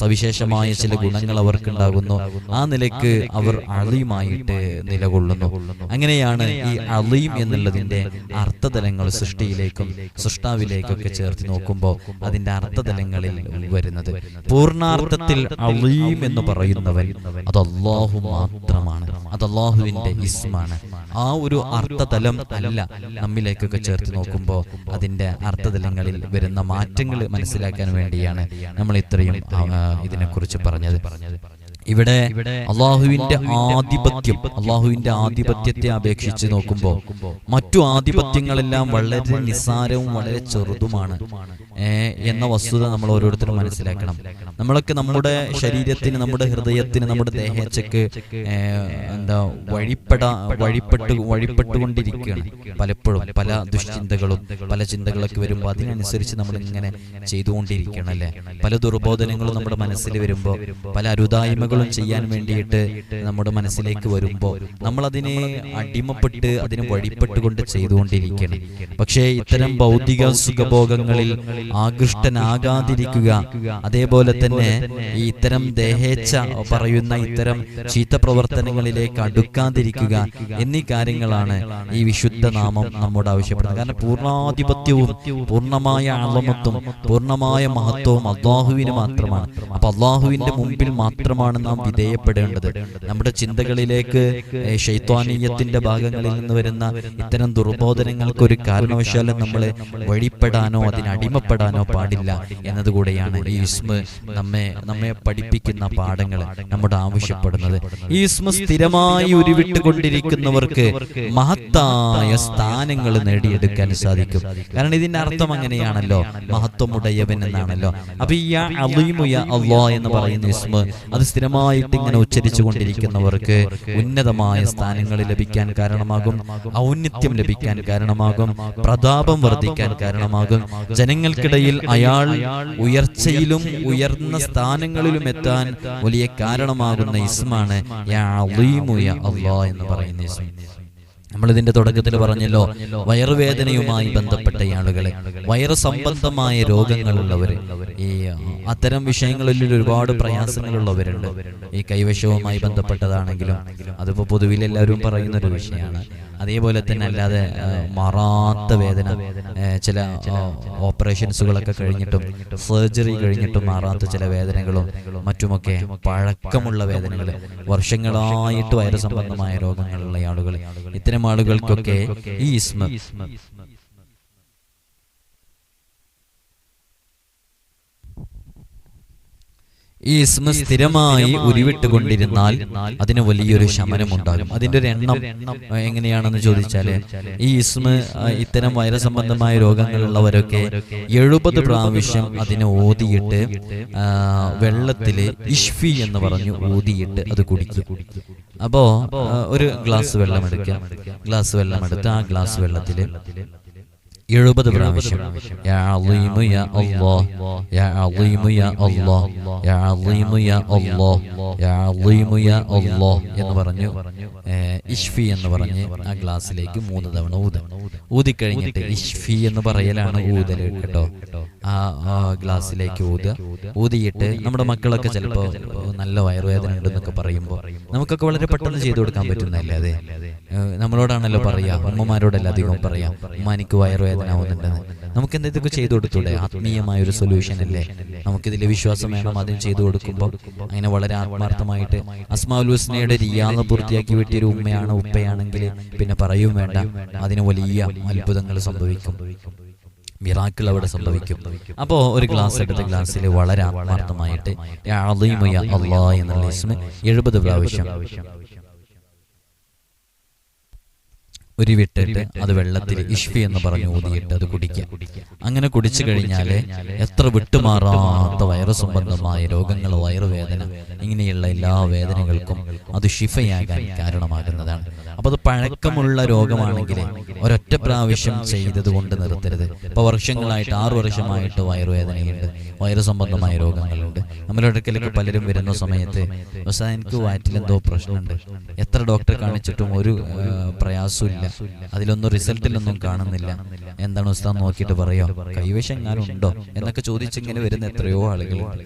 സവിശേഷമായ ചില ഗുണങ്ങൾ അവർക്കുണ്ടാകുന്നു. ആ നിലയ്ക്ക് അവർ അളീമായിട്ട് നിലകൊള്ളുന്നു. അങ്ങനെയാണ് ഈ അളീം എന്നുള്ളതിന്റെ അർത്ഥതലങ്ങൾ സൃഷ്ടിയിലേക്കും സൃഷ്ടാവിലേക്കൊക്കെ ചേർത്ത് നോക്കുമ്പോൾ അതിന്റെ അർത്ഥതലങ്ങളിൽ വരുന്നത്. പൂർണ്ണാർത്ഥത്തിൽ അളീം എന്ന് പറയുന്നവൻ അത് അല്ലാഹു മാത്രമാണ്, അത് അല്ലാഹുവിന്റെ ഇസ്മാണ്. ആ ഒരു അർത്ഥതലം അല്ല നമ്മിലേക്കൊക്കെ ചേർത്ത് നോക്കുമ്പോൾ അതിന്റെ അർത്ഥതലങ്ങളിൽ വരുന്ന മാറ്റങ്ങൾ മനസ്സിലാക്കാൻ വേണ്ടിയാണ് നമ്മൾ ഇത്രയും ഇതിനെക്കുറിച്ച് പറഞ്ഞത്. ഇവിടെ അള്ളാഹുവിന്റെ ആധിപത്യത്തെ അപേക്ഷിച്ച് നോക്കുമ്പോൾ മറ്റു ആധിപത്യങ്ങളെല്ലാം വളരെ നിസ്സാരവും വളരെ ചെറുതുമാണ് എന്ന വസ്തുത നമ്മൾ ഓരോരുത്തരും മനസ്സിലാക്കണം. നമ്മളൊക്കെ നമ്മുടെ ശരീരത്തിന്, നമ്മുടെ ഹൃദയത്തിന്, നമ്മുടെ ദേഹച്ചക്ക് വഴിപ്പെട്ടുകൊണ്ടിരിക്കുകയാണ്. പലപ്പോഴും പല ദുശ്ചിന്തകളും പല ചിന്തകളൊക്കെ വരുമ്പോൾ അതിനനുസരിച്ച് നമ്മൾ ഇങ്ങനെ ചെയ്തുകൊണ്ടിരിക്കണം അല്ലെ. പല ദുർബോധനങ്ങളും നമ്മുടെ മനസ്സിൽ വരുമ്പോൾ, പല അരുതായ്മകളും ചെയ്യാൻ വേണ്ടിയിട്ട് നമ്മുടെ മനസ്സിലേക്ക് വരുമ്പോൾ നമ്മൾ അതിനെ അടിമപ്പെട്ട് അതിന് വഴിപ്പെട്ടുകൊണ്ട് ചെയ്തുകൊണ്ടിരിക്കണം. പക്ഷേ ഇത്തരം ഭൗതിക സുഖഭോഗങ്ങളിൽ ആകൃഷ്ടനാകാതിരിക്കുക, അതേപോലെ തന്നെ ഈ ഇത്തരം ദേഹേച്ഛ പറയുന്ന ഇത്തരം ചീത്ത പ്രവർത്തനങ്ങളിലേക്ക് അടുക്കാതിരിക്കുക എന്നീ കാര്യങ്ങളാണ് ഈ വിശുദ്ധ നാമം നമ്മോട് ആവശ്യപ്പെടുന്നത്. കാരണം പൂർണ്ണാധിപത്യവും പൂർണ്ണമായ അളമത്തും പൂർണ്ണമായ മഹത്വവും അല്ലാഹുവിന് മാത്രമാണ്. അപ്പൊ അല്ലാഹുവിന്റെ മുമ്പിൽ മാത്രമാണ് നാം വിധേയപ്പെടേണ്ടത്. നമ്മുടെ ചിന്തകളിലേക്ക് ശൈത്വാനീയത്തിന്റെ ഭാഗങ്ങളിൽ നിന്ന് വരുന്ന ഇത്തരം ദുർബോധനങ്ങൾക്ക് ഒരു കാരണവശാലും നമ്മളെ വഴിപ്പെടാനോ അതിനടിമപ്പെടാനോ പാടില്ല എന്നതുകൂടെയാണ് ഈ ഇസ്മ നമ്മെ പഠിപ്പിക്കുന്ന പാഠങ്ങൾ നമ്മോട് ആവശ്യപ്പെടുന്നത്. ഈ ഇസ്മ സ്ഥിരമായി ഉരുവിട്ടുകൊണ്ടിരിക്കുന്നവർക്ക് മഹത്തായ സ്ഥാനങ്ങൾ നേടിയെടുക്കാൻ സാധിക്കും. കാരണം ഇതിന്റെ അർത്ഥം അങ്ങനെയാണല്ലോ, മഹത്വമുടയവൻ എന്നാണല്ലോ. അപ്പൊ ഈ അളീമു യാ അല്ലാഹ് എന്ന് പറയുന്ന ഇസ്മ അത് സ്ഥിരമായിട്ട് ഇങ്ങനെ ഉച്ചരിച്ചു കൊണ്ടിരിക്കുന്നവർക്ക് ഉന്നതമായ സ്ഥാനങ്ങൾ ലഭിക്കാൻ കാരണമാകും, ഔന്നത്യം ലഭിക്കാൻ കാരണമാകും, പ്രതാപം വർദ്ധിക്കാൻ കാരണമാകും. ജനങ്ങൾക്കിടയിൽ അയാൾ ഉയർച്ചയിലും ഉയർന്ന സ്ഥാനങ്ങളിലും എത്താൻ വലിയ കാരണമാകുന്ന ഇസ്മാണ് യാ അളീമു യാ അല്ലാഹ് എന്ന് പറയുന്ന ഇസ്മ. നമ്മളിതിന്റെ തുടക്കത്തിൽ പറഞ്ഞല്ലോ, വയറുവേദനയുമായി ബന്ധപ്പെട്ട ആളുകളെ, വയറ് സംബന്ധമായ രോഗങ്ങളുള്ളവര്, ഈ അത്തരം വിഷയങ്ങളിൽ ഒരുപാട് പ്രയാസങ്ങളുള്ളവരുണ്ട്. ഈ കൈവശവുമായി ബന്ധപ്പെട്ടതാണെങ്കിലും അതിപ്പോ പൊതുവിൽ എല്ലാവരും പറയുന്ന ഒരു വിഷയമാണ്. അതേപോലെ തന്നെ അല്ലാതെ മാറാത്ത വേദന, ചില ഓപ്പറേഷൻസുകളൊക്കെ കഴിഞ്ഞിട്ടും സർജറി കഴിഞ്ഞിട്ടും മാറാത്ത ചില വേദനകളും മറ്റുമൊക്കെ, പഴക്കമുള്ള വേദനകൾ, വർഷങ്ങളായിട്ട് വയറ് സംബന്ധമായ രോഗങ്ങളുള്ള ആളുകൾ, ഇത്തരം ആളുകൾക്കൊക്കെ ഈ ഇസ്മ ഈ ഇസ്മ സ്ഥിരമായി ഉരുവിട്ടുകൊണ്ടിരുന്നാൽ അതിന് വലിയൊരു ശമനമുണ്ടാകും. അതിൻ്റെ ഒരു എണ്ണം എങ്ങനെയാണെന്ന് ചോദിച്ചാല്, ഈ ഇസ്മ ഇത്തരം വൈറസ് സംബന്ധമായ രോഗങ്ങളുള്ളവരൊക്കെ 70 പ്രാവശ്യം അതിനെ ഓതിയിട്ട് വെള്ളത്തില് ഇഷ്ഫി എന്ന് പറഞ്ഞു ഊതിയിട്ട് അത് കുടിക്കും. അപ്പോ ഒരു ഗ്ലാസ് വെള്ളം എടുക്കുക. ഗ്ലാസ് വെള്ളം എടുത്ത് ആ ഗ്ലാസ് വെള്ളത്തില് 70 പ്രാവശ്യം യാ അളീമു യാ അല്ലാഹ്, യാ അളീമു യാ അല്ലാഹ്, യാ അളീമു യാ അല്ലാഹ്, യാ അളീമു യാ അല്ലാഹ് എന്ന് പറഞ്ഞു ഇഷ്ഫി എന്ന് പറഞ്ഞ് ആ ഗ്ലാസ്സിലേക്ക് 3 തവണ ഊതിക്കഴിഞ്ഞിട്ട്, ഇഷ്ഫി എന്ന് പറയലാണ് ഊതൽ കേട്ടോ. ആ ഗ്ലാസ്സിലേക്ക് ഊതിയിട്ട് നമ്മുടെ മക്കളൊക്കെ ചിലപ്പോൾ നല്ല വയറുവേദന ഉണ്ടെന്നൊക്കെ പറയുമ്പോൾ നമുക്കൊക്കെ വളരെ പെട്ടെന്ന് ചെയ്തു കൊടുക്കാൻ പറ്റുന്നതല്ലേ. അതെ, നമ്മളോടാണല്ലോ പറയാ, ഉമ്മമാരോടല്ല അധികം പറയാം, ഉമ്മ എനിക്ക് വയറുവേദന ആവുന്നുണ്ടെന്ന്. നമുക്ക് എന്തൊക്കെ ചെയ്തു കൊടുത്തൂടെ? ആത്മീയമായ ഒരു സൊല്യൂഷൻ അല്ലേ. നമുക്കിതിൽ വിശ്വാസം വേണം. ആദ്യം ചെയ്തു കൊടുക്കുമ്പോൾ അങ്ങനെ വളരെ ആത്മാർത്ഥമായിട്ട് അസ്മാഉൽ ഹുസ്നയുടെ റിയാദ പൂർത്തിയാക്കി വിട്ടിയൊരു ഉമ്മയാണ് ഉപ്പയാണെങ്കിൽ പിന്നെ പറയും വേണ്ട, അതിന് വലിയ അത്ഭുതങ്ങൾ സംഭവിക്കും, മിറാക്കിൾ അവിടെ സംഭവിക്കും. അപ്പോൾ ഒരു ഗ്ലാസ് എടുത്ത ഗ്ലാസ്സിൽ വളരെ ആത്മാർത്ഥമായിട്ട് യാ അളീമു യാ അല്ലാഹ് എന്നുള്ള ഇസ്മ 70 പ്രാവശ്യം ഉരുവിട്ടിട്ട് അത് വെള്ളത്തിൽ ഇഷ്ഫി എന്ന് പറഞ്ഞ് ഊതിയിട്ട് അത് കുടിക്കുക. അങ്ങനെ കുടിച്ചു കഴിഞ്ഞാൽ എത്ര വിട്ടുമാറാത്ത വൈറസ് സംബന്ധമായ രോഗങ്ങൾ, വയറുവേദന, ഇങ്ങനെയുള്ള എല്ലാ വേദനകൾക്കും അത് ഷിഫയാകാൻ കാരണമാകുന്നതാണ്. അപ്പോൾ അത് പഴക്കമുള്ള രോഗമാണെങ്കിൽ ഒരൊറ്റ പ്രാവശ്യം ചെയ്തത് കൊണ്ട് നിർത്തരുത്. ഇപ്പോൾ വർഷങ്ങളായിട്ട് 6 വർഷമായിട്ട് വയറുവേദനയുണ്ട്, വയറു സംബന്ധമായ രോഗങ്ങളുണ്ട്. നമ്മുടെ അടുക്കലേക്ക് പലരും വരുന്ന സമയത്ത് എനിക്ക് വയറ്റിലെന്തോ പ്രശ്നമുണ്ട്, എത്ര ഡോക്ടറെ കാണിച്ചിട്ടും ഒരു പ്രയാസവും ഇല്ല, അതിലൊന്നും റിസൾട്ടിലൊന്നും കാണുന്നില്ല, എന്താണ് ഉസ്താദ് നോക്കിയിട്ട് പറയോ, കൈവശം എങ്ങാനും ഉണ്ടോ എന്നൊക്കെ ചോദിച്ചിങ്ങനെ വരുന്ന എത്രയോ ആളുകൾ.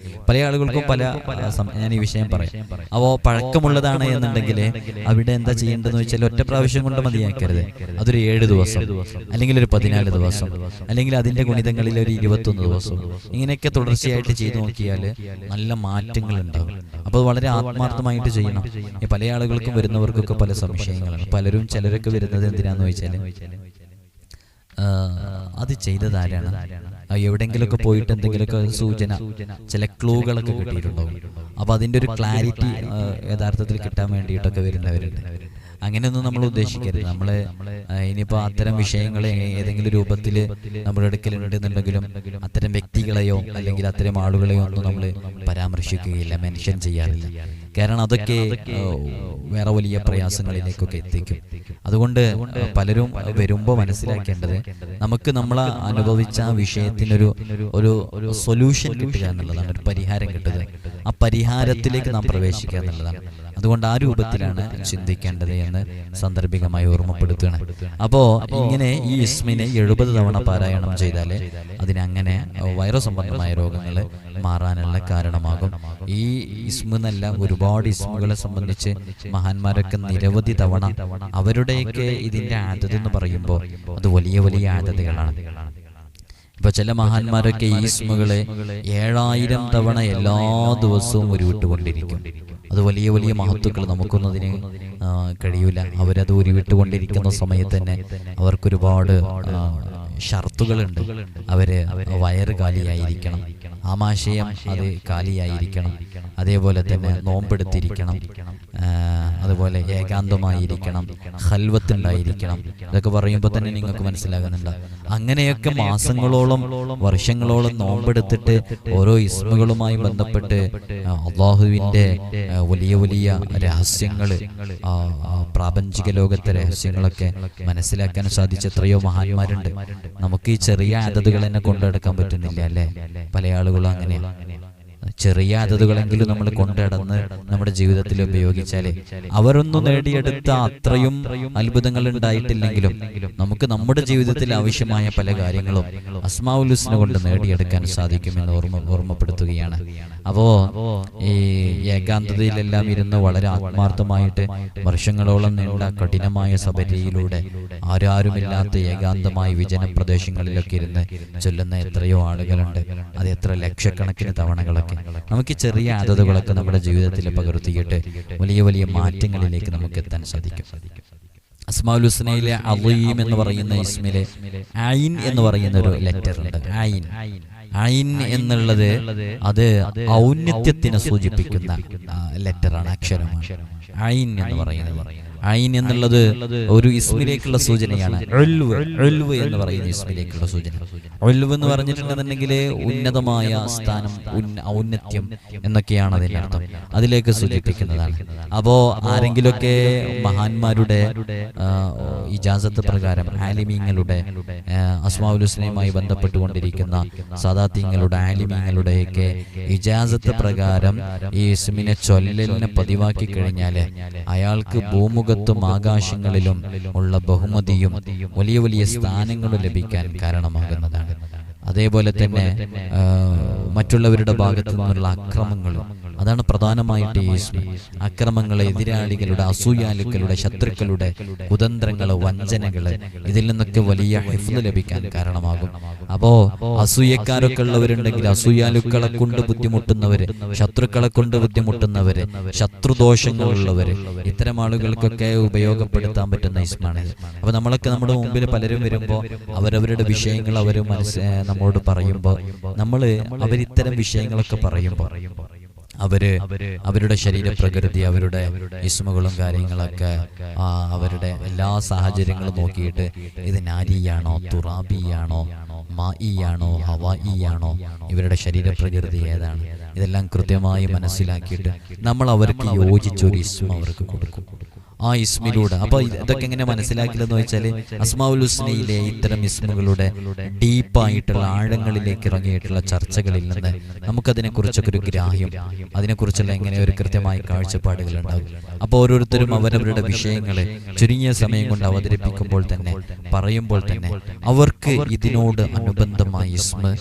പല ആളുകൾക്കും പല ഞാൻ ഈ വിഷയം പറയാം. അപ്പോൾ പഴക്കമുള്ളതാണ് എന്നുണ്ടെങ്കിൽ അവിടെ എന്താ ചെയ്യേണ്ടതെന്ന് വെച്ചാൽ ഒറ്റ പ്രാവശ്യം കൊണ്ട് മതിയാക്കരുത്. അതൊരു 7 ദിവസം അല്ലെങ്കിൽ ഒരു 14 ദിവസം അല്ലെങ്കിൽ അതിന്റെ ഗുണിതങ്ങളിൽ ഒരു 21 ദിവസം ഇങ്ങനെയൊക്കെ തുടർച്ചയായിട്ട് ചെയ്തു നോക്കിയാൽ നല്ല മാറ്റങ്ങൾ ഉണ്ടാകും. അപ്പോൾ വളരെ ആത്മാർത്ഥമായിട്ട് ചെയ്യണം. പല ആളുകൾക്കും വരുന്നവർക്കൊക്കെ പല സംശയങ്ങളാണ്. ചിലരൊക്കെ വരുന്നത് എന്തിനാന്ന് ചോദിച്ചാൽ അത് ചെയ്തതാരാണ്, എവിടെങ്കിലൊക്കെ പോയിട്ട് എന്തെങ്കിലുമൊക്കെ സൂചന, ചില ക്ലൂകളൊക്കെ കിട്ടിയിട്ടുണ്ടാവും. അപ്പൊ അതിന്റെ ഒരു ക്ലാരിറ്റി യഥാർത്ഥത്തിൽ കിട്ടാൻ വേണ്ടിയിട്ടൊക്കെ വരുന്നവരുണ്ട്. അങ്ങനെയൊന്നും നമ്മൾ ഉദ്ദേശിക്കരുത്. നമ്മള് ഇനിയിപ്പോൾ അത്തരം വിഷയങ്ങൾ ഏതെങ്കിലും രൂപത്തിൽ നമ്മുടെ അടുക്കലുണ്ടെന്നുണ്ടെങ്കിലും അത്തരം വ്യക്തികളെയോ അല്ലെങ്കിൽ അത്തരം ആളുകളെയോ ഒന്നും നമ്മൾ പരാമർശിക്കുകയില്ല, മെൻഷൻ ചെയ്യാറില്ല. കാരണം അതൊക്കെ വേറെ വലിയ പ്രയാസങ്ങളിലേക്കൊക്കെ എത്തിക്കും. അതുകൊണ്ട് പലരും വരുമ്പോൾ മനസ്സിലാക്കേണ്ടത് നമുക്ക് നമ്മൾ അനുഭവിച്ച ആ വിഷയത്തിനൊരു ഒരു സൊല്യൂഷൻ കിട്ടുക എന്നുള്ളതാണ്, ഒരു പരിഹാരം കിട്ടുക. ആ പരിഹാരത്തിലേക്ക് നാം പ്രവേശിക്കുക എന്നുള്ളതാണ്. അതുകൊണ്ട് ആ രൂപത്തിലാണ് ചിന്തിക്കേണ്ടത് എന്ന് സാന്ദർഭികമായി ഓർമ്മപ്പെടുത്തുകയാണ്. അപ്പോൾ ഇങ്ങനെ ഈ ഇസ്മിനെ 70 തവണ പാരായണം ചെയ്താൽ അതിനങ്ങനെ വൈറസ് സംബന്ധമായ രോഗങ്ങൾ മാറാനുള്ള കാരണമാകും. ഈ ഇസ്മ എന്നല്ല, ഒരുപാട് ഇസ്മുകളെ സംബന്ധിച്ച് മഹാന്മാരൊക്കെ നിരവധി തവണ അവരുടെയൊക്കെ ഇതിന്റെ ആദത്ത് എന്ന് പറയുമ്പോൾ അത് വലിയ വലിയ ആദത്തുകളാണ്. ഇപ്പൊ ചില മഹാന്മാരൊക്കെ ഈ ഇസ്മുകളെ 7000 തവണ എല്ലാ ദിവസവും ഉരുവിട്ടുകൊണ്ടിരിക്കും. അത് വലിയ വലിയ മഹത്തുക്കൾ, നമുക്കൊന്നും അതിന് കഴിയൂല. അവരത് ഉരുവിട്ടുകൊണ്ടിരിക്കുന്ന സമയത്ത് തന്നെ അവർക്കൊരുപാട് ഷർത്തുകളുണ്ട്. അവര് വയറ് കാലിയായിരിക്കണം, ആമാശയം അത് കാലിയായിരിക്കണം, അതേപോലെ തന്നെ നോമ്പെടുത്തിരിക്കണം, അതുപോലെ ഏകാന്തമായിരിക്കണം, ഖൽവത്തുണ്ടായിരിക്കണം. ഇതൊക്കെ പറയുമ്പോൾ തന്നെ നിങ്ങൾക്ക് മനസ്സിലാകുന്നുണ്ട്. അങ്ങനെയൊക്കെ മാസങ്ങളോളം വർഷങ്ങളോളം നോമ്പെടുത്തിട്ട് ഓരോ ഇസ്മുകളുമായി ബന്ധപ്പെട്ട് അള്ളാഹുവിൻ്റെ വലിയ വലിയ രഹസ്യങ്ങൾ, പ്രാപഞ്ചിക ലോകത്തെ രഹസ്യങ്ങളൊക്കെ മനസ്സിലാക്കാൻ സാധിച്ച എത്രയോ മഹാന്മാരുണ്ട്. നമുക്ക് ഈ ചെറിയ അതതുകൾ തന്നെ കൊണ്ടെടുക്കാൻ പറ്റുന്നില്ല അല്ലേ? പല ആളുകളും അങ്ങനെയാണ്. ചെറിയ അതതുകളെങ്കിലും നമ്മൾ കൊണ്ടടന്ന് നമ്മുടെ ജീവിതത്തിൽ ഉപയോഗിച്ചാലേ അവരൊന്നും നേടിയെടുത്ത അത്രയും അത്ഭുതങ്ങൾ ഉണ്ടായിട്ടില്ലെങ്കിലും നമുക്ക് നമ്മുടെ ജീവിതത്തിൽ ആവശ്യമായ പല കാര്യങ്ങളും അസ്മാഉൽ ഹുസ്ന കൊണ്ട് നേടിയെടുക്കാൻ സാധിക്കുമെന്ന് ഓർമ്മപ്പെടുത്തുകയാണ്. അപ്പോ ഈ ഏകാന്തതയിലെല്ലാം ഇരുന്ന് വളരെ ആത്മാർത്ഥമായിട്ട് വർഷങ്ങളോളം നീണ്ട കഠിനമായ സബരിയിലൂടെ ആരാരുമില്ലാത്ത ഏകാന്തമായ വിജന പ്രദേശങ്ങളിലൊക്കെ ഇരുന്ന് ചൊല്ലുന്ന എത്രയോ ആളുകളുണ്ട്. അത് എത്ര ലക്ഷക്കണക്കിന് തവണകളൊക്കെ. നമുക്ക് ചെറിയ ആദത്തുകളൊക്കെ നമ്മുടെ ജീവിതത്തിൽ പകർത്തിയിട്ട് വലിയ വലിയ മാറ്റങ്ങളിലേക്ക് നമുക്ക് എത്താൻ സാധിക്കും. അസ്മാഉൽ ഹുസ്നയിലെ അളീം എന്ന് പറയുന്ന ഇസ്മിലെ ഐൻ എന്ന് പറയുന്ന ഒരു ലെറ്റർ ഉണ്ട്. ഐൻ ഐൻ എന്നുള്ളത് അത് ഔന്നത്യത്തിനെ സൂചിപ്പിക്കുന്ന ലെറ്ററാണ്, അക്ഷരമാണ് ഐൻ എന്ന് പറയുന്നത്. ഐൻ എന്നുള്ളത് ഒരു ഇസ്മിലേക്കുള്ള സൂചനയാണ്. ഉൽവ് എന്ന് പറയുന്ന ഇസ്മിലേക്കുള്ള സൂചന. ഉൽവ് എന്ന് പറഞ്ഞിട്ടുണ്ടെന്നുണ്ടെങ്കിൽ ഉന്നതമായ സ്ഥാനം, ഔന്നത്യം എന്നൊക്കെയാണ് അതിൻ്റെ അർത്ഥം. അതിലേക്ക് സൂചിപ്പിക്കുന്നതാണ്. അപ്പോ ആരെങ്കിലുമൊക്കെ മഹാന്മാരുടെ ഇജാസത്ത് പ്രകാരം, ആലിമീങ്ങളുടെ അസ്മാഉൽ ഹുസ്നയുമായി ബന്ധപ്പെട്ടുകൊണ്ടിരിക്കുന്ന സാദാത്യങ്ങളുടെ ആലിമീങ്ങളുടെയൊക്കെ ഇജാസത്ത് പ്രകാരം ഈ ഇസ്മിനെ ചൊല്ലലിനെ പതിവാക്കി കഴിഞ്ഞാൽ അയാൾക്ക് ഭൂമുഖത്തും ആകാശങ്ങളിലും ഉള്ള ബഹുമതിയും വലിയ വലിയ സ്ഥാനങ്ങളും ലഭിക്കാൻ കാരണമാകുന്നതാണ്. അതേപോലെ തന്നെ മറ്റുള്ളവരുടെ ഭാഗത്തു നിന്നുള്ള അക്രമങ്ങളും, അതാണ് പ്രധാനമായിട്ട് ഈ ഇസ്മ. അക്രമങ്ങളെ, എതിരാളികളുടെ, അസൂയാലുക്കളുടെ, ശത്രുക്കളുടെ കുതന്ത്രങ്ങള്, വഞ്ചനകള്, ഇതിൽ നിന്നൊക്കെ വലിയ ഹിഫ്ള് ലഭിക്കാൻ കാരണമാകും. അപ്പോ അസൂയക്കാരൊക്കെ ഉള്ളവരുണ്ടെങ്കിൽ, അസൂയാലുക്കളെ കൊണ്ട് ബുദ്ധിമുട്ടുന്നവര്, ശത്രുക്കളെ കൊണ്ട് ബുദ്ധിമുട്ടുന്നവര്, ശത്രുദോഷങ്ങളുള്ളവര്, ഇത്തരം ആളുകൾക്കൊക്കെ ഉപയോഗപ്പെടുത്താൻ പറ്റുന്ന ഇസ്മാണ്. അപ്പൊ നമ്മളൊക്കെ നമ്മുടെ മുമ്പിൽ പലരും വരുമ്പോൾ അവരവരുടെ വിഷയങ്ങൾ അവർ നമ്മോട് പറയുമ്പോൾ, അവരിത്തരം വിഷയങ്ങളൊക്കെ പറയുമ്പോൾ അവരുടെ ശരീരപ്രകൃതി, അവരുടെ ഇസ്മുകളും കാര്യങ്ങളൊക്കെ, അവരുടെ എല്ലാ സാഹചര്യങ്ങളും നോക്കിയിട്ട് ഇത് നാരിയാണോ, തുറാബിയാണോ, മായിയാണോ, ഹവായിയാണോ, ഇവരുടെ ശരീരപ്രകൃതി ഏതാണ്, ഇതെല്ലാം കൃത്യമായി മനസ്സിലാക്കിയിട്ട് നമ്മൾ അവർക്ക് യോജിച്ചൊരു ഇസ്മ അവർക്ക് കൊടുക്കും. ആ ഇസ്മിലൂടെ. അപ്പൊ ഇതൊക്കെ എങ്ങനെ മനസ്സിലാക്കില്ലെന്ന് വെച്ചാൽ, അസ്മാഉൽ ഹുസ്നയിലെ ഇത്തരം ഇസ്മുകളുടെ ഡീപ്പായിട്ടുള്ള ആഴങ്ങളിലേക്ക് ഇറങ്ങിയിട്ടുള്ള ചർച്ചകളിൽ നിന്ന് നമുക്കതിനെ കുറിച്ചൊക്കെ ഒരു ഗ്രാഹ്യം, അതിനെക്കുറിച്ചുള്ള എങ്ങനെ ഒരു കൃത്യമായ കാഴ്ചപ്പാടുകൾ ഉണ്ടാകും. അപ്പോൾ ഓരോരുത്തരും അവരവരുടെ വിഷയങ്ങളെ ചുരുങ്ങിയ സമയം കൊണ്ട് അവതരിപ്പിക്കുമ്പോൾ തന്നെ, പറയുമ്പോൾ തന്നെ അവർക്ക് ഇതിനോട് അനുബന്ധമായ ഇസ്മ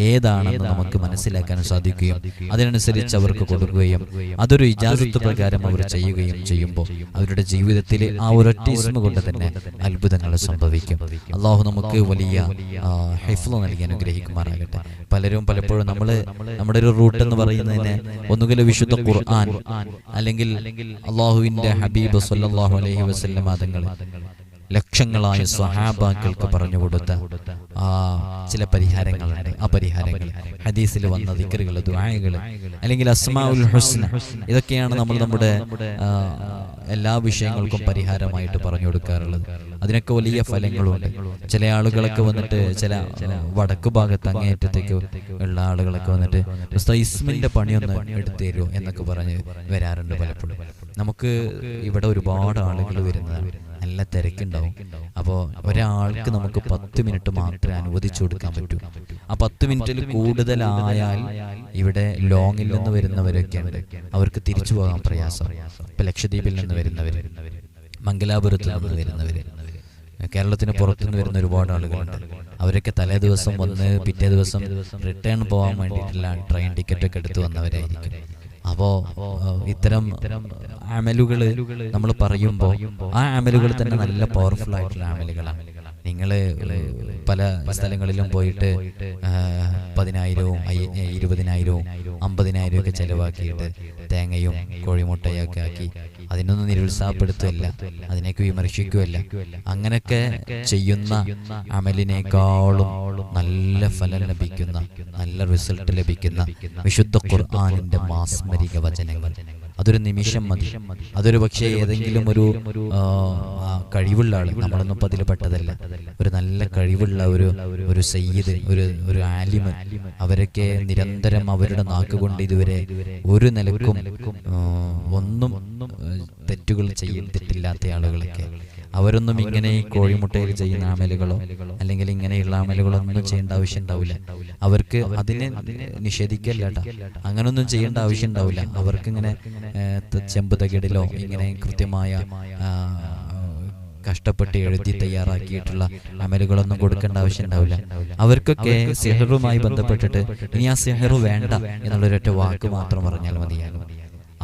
ഏതാണെന്ന് നമുക്ക് മനസ്സിലാക്കാൻ സാധിക്കുകയും അതിനനുസരിച്ച് അവർക്ക് കൊടുക്കുകയും അതൊരു ഇജാസത്ത് പ്രകാരം അവർ ചെയ്യുകയും ചെയ്യുമ്പോൾ അവരുടെ ജീവിതത്തിൽ ആ ഒരൊറ്റ ഇസ്മ കൊണ്ട് തന്നെ അത്ഭുതങ്ങൾ സംഭവിക്കും. അള്ളാഹു നമുക്ക് വലിയ ഹിഫ്ള് നൽകി അനുഗ്രഹിക്കുമാറാകട്ടെ. പലപ്പോഴും നമ്മുടെ ഒരു റൂട്ട് എന്ന് പറയുന്നതിന് ഒന്നുകിൽ വിശുദ്ധ ഖുർആൻ, അല്ലെങ്കിൽ അള്ളാഹുവിന്റെ ഹബീബ് സല്ലല്ലാഹു അലൈഹി വസല്ലം തങ്ങൾ ലക്ഷങ്ങളായ സ്വഹാബാക്കൾക്ക് പറഞ്ഞു കൊടുത്ത ചില പരിഹാരങ്ങളുണ്ട്. ആ പരിഹാരങ്ങൾ ഹദീസിൽ വന്ന ദിക്റുകൾ, ദുആകൾ, അല്ലെങ്കിൽ അസ്മാഉൽ ഹുസ്ന, ഇതൊക്കെയാണ് നമ്മൾ നമ്മുടെ എല്ലാ വിഷയങ്ങൾക്കും പരിഹാരമായിട്ട് പറഞ്ഞു കൊടുക്കാറുള്ളത്. അതിനൊക്കെ വലിയ ഫലങ്ങളുണ്ട്. ചില ആളുകളൊക്കെ വന്നിട്ട്, ചില വടക്കു ഭാഗത്ത് അങ്ങേയറ്റത്തേക്ക് ഉള്ള ആളുകളൊക്കെ വന്നിട്ട് ഇസ്മിന്റെ പണിയൊന്ന് എടുത്തു തരുമോ എന്നൊക്കെ പറഞ്ഞ് വരാറുണ്ട്. പലപ്പോഴും നമുക്ക് ഇവിടെ ഒരുപാട് ആളുകൾ വരുന്നതാണ്, നല്ല തിരക്കുണ്ടാവും. അപ്പോൾ ഒരാൾക്ക് നമുക്ക് 10 മിനിറ്റ് മാത്രമേ അനുവദിച്ചു കൊടുക്കാൻ പറ്റൂ. ആ 10 മിനിറ്റിൽ കൂടുതലായാൽ ഇവിടെ ലോങ്ങിൽ നിന്ന് വരുന്നവരൊക്കെ ഉണ്ട്, അവർക്ക് തിരിച്ചു പോകാൻ പ്രയാസം. ഇപ്പൊ ലക്ഷദ്വീപിൽ നിന്ന് വരുന്നവർ, മംഗലാപുരത്ത് നിന്ന് വരുന്നവർ, കേരളത്തിന് പുറത്തുനിന്ന് വരുന്ന ഒരുപാട് ആളുകളുണ്ട്. അവരൊക്കെ തലേ ദിവസം വന്ന് പിറ്റേ ദിവസം റിട്ടേൺ പോകാൻ വേണ്ടിയിട്ടുള്ള ട്രെയിൻ ടിക്കറ്റൊക്കെ എടുത്തു വന്നവരായിരിക്കും. അപ്പോൾ ഇത്തരം അമലുകൾ നമ്മൾ പറയുമ്പോൾ ആ അമലുകൾ തന്നെ നല്ല പവർഫുൾ ആയിട്ടുള്ള അമലുകളാണ്. നിങ്ങൾ പല സ്ഥലങ്ങളിലും പോയിട്ട് 10,000-വും 20,000-വും 50,000 ഒക്കെ ചെലവാക്കിയിട്ട് തേങ്ങയും കോഴിമുട്ടയൊക്കെ ആക്കി അതിനൊന്നും നിരുത്സാഹപ്പെടുത്തുകയല്ല, അതിനേക്ക് വിമർശിക്കുകയല്ല. അങ്ങനെയൊക്കെ ചെയ്യുന്ന അമലിനേക്കാളും നല്ല ഫലം ലഭിക്കുന്ന, നല്ല റിസൾട്ട് ലഭിക്കുന്ന വിശുദ്ധ ഖുർആനിന്റെ മാസ്മരിക വചനങ്ങൾ. അതൊരു നിമിഷം മതി. അതൊരു പക്ഷേ ഏതെങ്കിലും ഒരു കഴിവുള്ള ആൾ, നമ്മളൊന്നും അതിൽ പെട്ടതല്ല, ഒരു നല്ല കഴിവുള്ള ഒരു സയ്യിദ്, ഒരു ആലിമ്, അവരൊക്കെ നിരന്തരം അവരുടെ നാക്കുകൊണ്ട് ഇതുവരെ ഒരു നിലക്കും ഒന്നും തെറ്റുകൾ ചെയ്തിട്ടില്ലാത്ത ആളുകളൊക്കെ, അവരൊന്നും ഇങ്ങനെ ഈ കോഴിമുട്ടയിൽ ചെയ്യുന്ന അമലുകളോ അല്ലെങ്കിൽ ഇങ്ങനെയുള്ള അമലുകളോ ഒന്നും ചെയ്യേണ്ട ആവശ്യം ഉണ്ടാവില്ല. അവർക്ക് അതിനെ നിഷേധിക്കല്ല കേട്ടോ, അങ്ങനൊന്നും ചെയ്യേണ്ട ആവശ്യം ഉണ്ടാവില്ല. അവർക്ക് ഇങ്ങനെ ചെമ്പ് തകിടിലോ ഇങ്ങനെ കൃത്യമായ കഷ്ടപ്പെട്ട് എഴുതി തയ്യാറാക്കിയിട്ടുള്ള അമലുകളൊന്നും കൊടുക്കേണ്ട ആവശ്യം ഉണ്ടാവില്ല. അവർക്കൊക്കെ സിഹറുമായി ബന്ധപ്പെട്ടിട്ട് ഇനി ആ സിഹറു വേണ്ട എന്നുള്ളൊരൊറ്റ വാക്ക് മാത്രം പറഞ്ഞാൽ മതിയാകും.